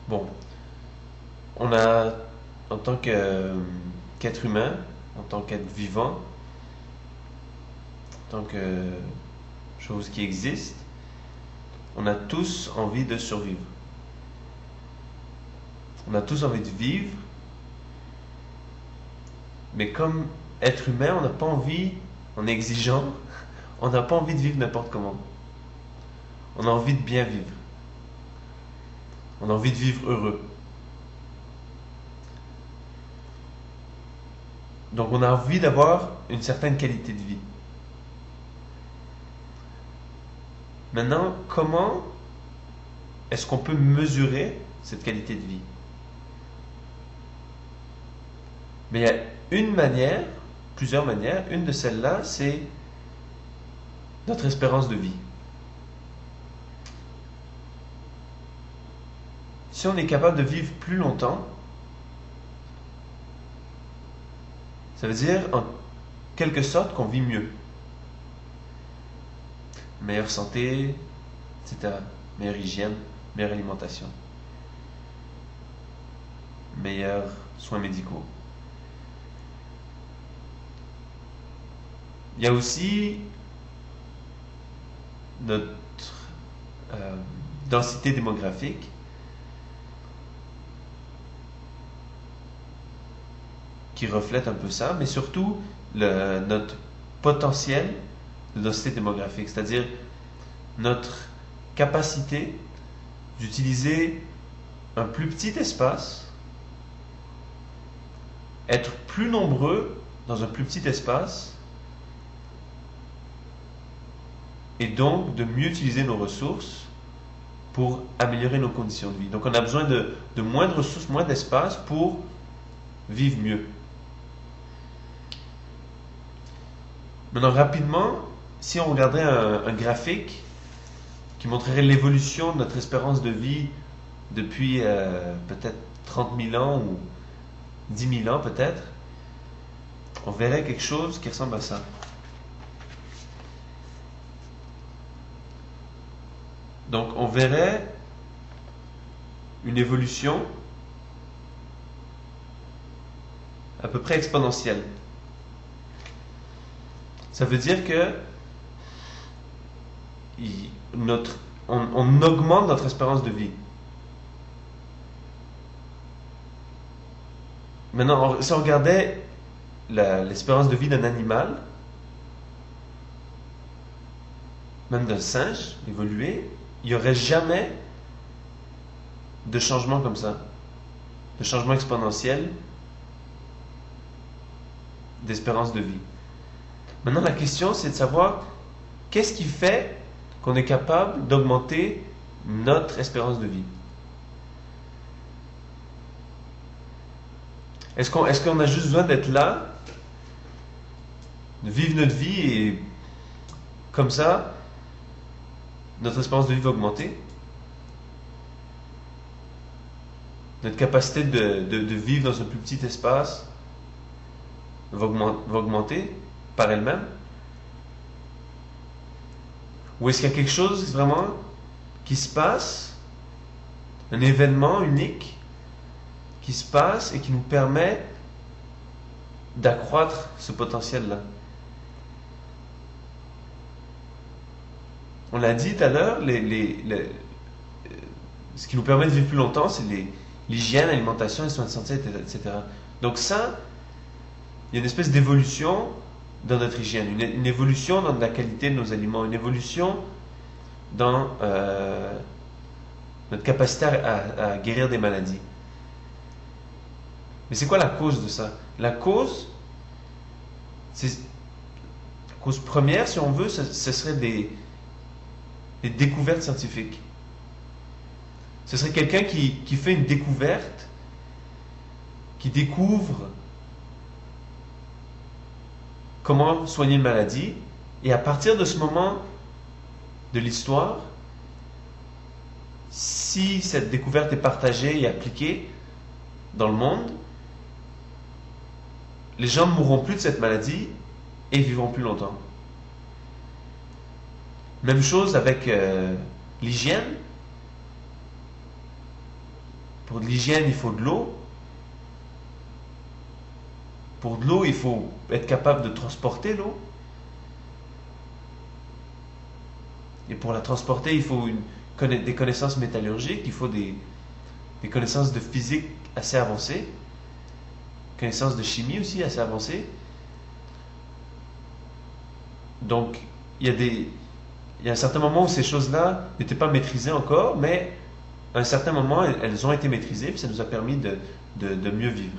Bon, on a, en tant qu'être humain, en tant qu'être vivant, en tant que chose qui existe, on a tous envie de survivre. On a tous envie de vivre, mais comme être humain, on n'a pas envie, on est exigeant, on n'a pas envie de vivre n'importe comment. On a envie de bien vivre. On a envie de vivre heureux. Donc on a envie d'avoir une certaine qualité de vie. Maintenant, comment est-ce qu'on peut mesurer cette qualité de vie? Mais il y a une manière, plusieurs manières. Une de celles-là, c'est notre espérance de vie. Si on est capable de vivre plus longtemps, ça veut dire en quelque sorte qu'on vit mieux. Meilleure santé, etc. Meilleure hygiène, meilleure alimentation, meilleurs soins médicaux. Il y a aussi notre densité démographique qui reflète un peu ça, mais surtout notre potentiel de densité démographique, c'est-à-dire notre capacité d'utiliser un plus petit espace, être plus nombreux dans un plus petit espace, et donc de mieux utiliser nos ressources pour améliorer nos conditions de vie. Donc on a besoin de moins de ressources, moins d'espace pour vivre mieux. Maintenant, rapidement, si on regardait un graphique qui montrerait l'évolution de notre espérance de vie depuis peut-être 30 000 ans ou 10 000 ans peut-être, on verrait quelque chose qui ressemble à ça. Donc on verrait une évolution à peu près exponentielle. Ça veut dire que on augmente notre espérance de vie. Maintenant, si on regardait l'espérance de vie d'un animal, même d'un singe évolué, il n'y aurait jamais de changement comme ça, de changement exponentiel d'espérance de vie. Maintenant, la question, c'est de savoir qu'est-ce qui fait qu'on est capable d'augmenter notre espérance de vie. Est-ce qu'on a juste besoin d'être là, de vivre notre vie et comme ça, notre espérance de vie va augmenter? Notre capacité de vivre dans un plus petit espace va augmenter par elle-même? Ou est-ce qu'il y a quelque chose vraiment qui se passe, un événement unique qui se passe et qui nous permet d'accroître ce potentiel-là? On l'a dit tout à l'heure, ce qui nous permet de vivre plus longtemps, c'est l'hygiène, l'alimentation, les soins de santé, etc. Donc ça, il y a une espèce d'évolution dans notre hygiène, une évolution dans la qualité de nos aliments, une évolution dans notre capacité à guérir des maladies. Mais c'est quoi la cause de ça? La cause première, si on veut, ce serait des découvertes scientifiques. Ce serait quelqu'un qui fait une découverte, qui découvre comment soigner une maladie, et à partir de ce moment de l'histoire, si cette découverte est partagée et appliquée dans le monde, les gens ne mourront plus de cette maladie et vivront plus longtemps. Même chose avec l'hygiène. Pour de l'hygiène, il faut de l'eau. Pour de l'eau, il faut être capable de transporter l'eau. Et pour la transporter, il faut des connaissances métallurgiques, il faut des connaissances de physique assez avancées, connaissances de chimie aussi assez avancées. Donc, il y a un certain moment où ces choses-là n'étaient pas maîtrisées encore, mais à un certain moment, elles ont été maîtrisées, puis ça nous a permis de mieux vivre.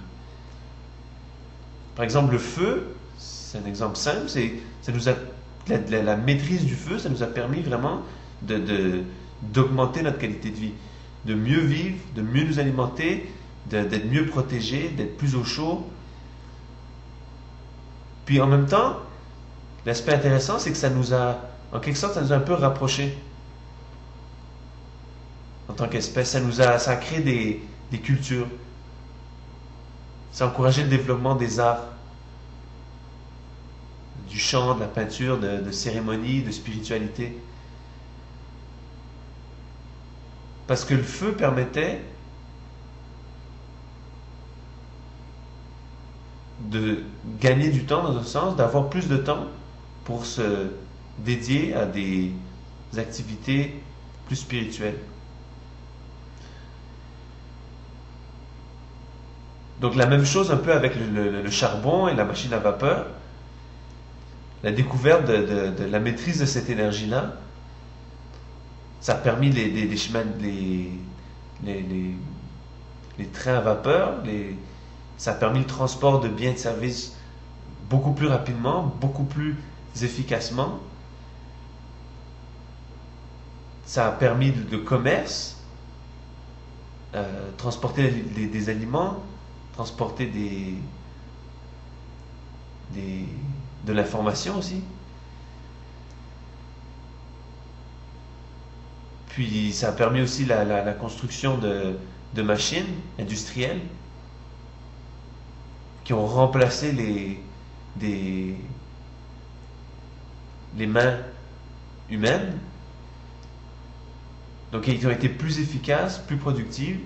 Par exemple, le feu, c'est un exemple simple, la maîtrise du feu, ça nous a permis vraiment d'augmenter notre qualité de vie, de mieux vivre, de mieux nous alimenter, d'être mieux protégés, d'être plus au chaud. Puis en même temps, l'aspect intéressant, c'est que en quelque sorte, ça nous a un peu rapprochés en tant qu'espèce. Ça a créé des cultures. Ça a encouragé le développement des arts, du chant, de la peinture, de cérémonie, de spiritualité. Parce que le feu permettait de gagner du temps, dans un sens, d'avoir plus de temps pour se dédier à des activités plus spirituelles. Donc la même chose un peu avec le charbon et la machine à vapeur. La découverte de la maîtrise de cette énergie-là, ça a permis les chemins, les trains à vapeur, ça a permis le transport de biens et de services beaucoup plus rapidement, beaucoup plus efficacement. Ça a permis le commerce, transporter des aliments, transporter de l'information aussi. Puis ça a permis aussi la construction de machines industrielles qui ont remplacé les mains humaines. Donc ils ont été plus efficaces, plus productives.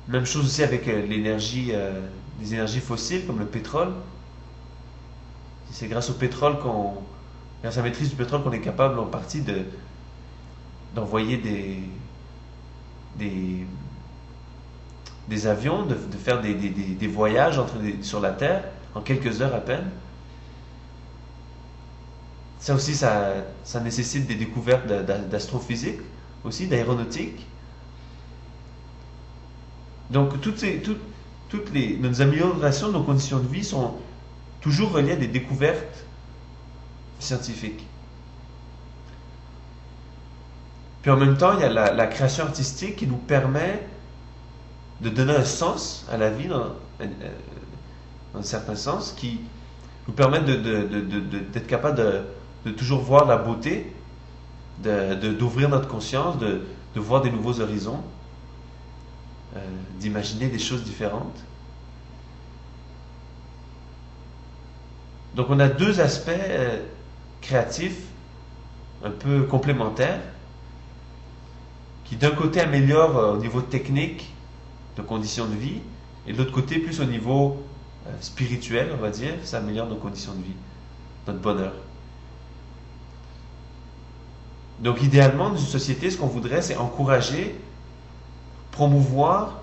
Même chose aussi avec les énergies fossiles comme le pétrole. C'est grâce au pétrole grâce à la maîtrise du pétrole qu'on est capable en partie d'envoyer des avions, de faire des voyages sur la Terre en quelques heures à peine. Ça aussi, ça nécessite des découvertes d'astrophysique, aussi d'aéronautique. Donc nos améliorations de nos conditions de vie sont toujours reliées à des découvertes scientifiques. Puis en même temps, il y a la création artistique qui nous permet de donner un sens à la vie dans un certain sens, qui nous permet d'être capable de toujours voir la beauté, d'ouvrir notre conscience, de voir des nouveaux horizons, d'imaginer des choses différentes. Donc on a deux aspects créatifs un peu complémentaires qui d'un côté améliorent au niveau technique de conditions de vie et de l'autre côté plus au niveau spirituel, on va dire, ça améliore nos conditions de vie, notre bonheur. Donc idéalement, dans une société, ce qu'on voudrait, c'est encourager, promouvoir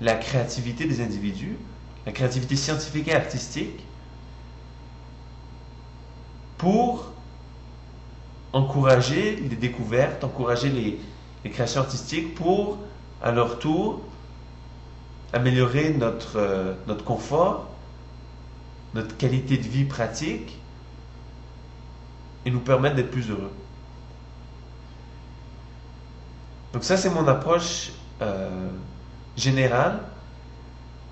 la créativité des individus, la créativité scientifique et artistique, pour encourager les découvertes, encourager les créations artistiques pour, à leur tour, améliorer notre confort, notre qualité de vie pratique et nous permettre d'être plus heureux. Donc ça, c'est mon approche générale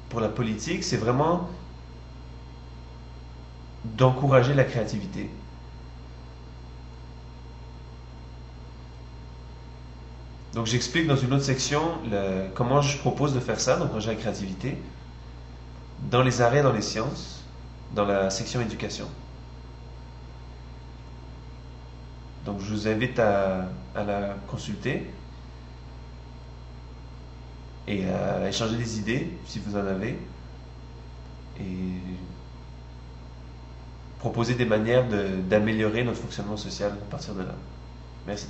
pour la politique, c'est vraiment d'encourager la créativité. Donc j'explique dans une autre section comment je propose de faire ça, d'encourager la créativité, dans les arrêts dans les sciences, dans la section éducation. Donc je vous invite à la consulter. et échanger des idées si vous en avez et proposer des manières d'améliorer notre fonctionnement social à partir de là. Merci.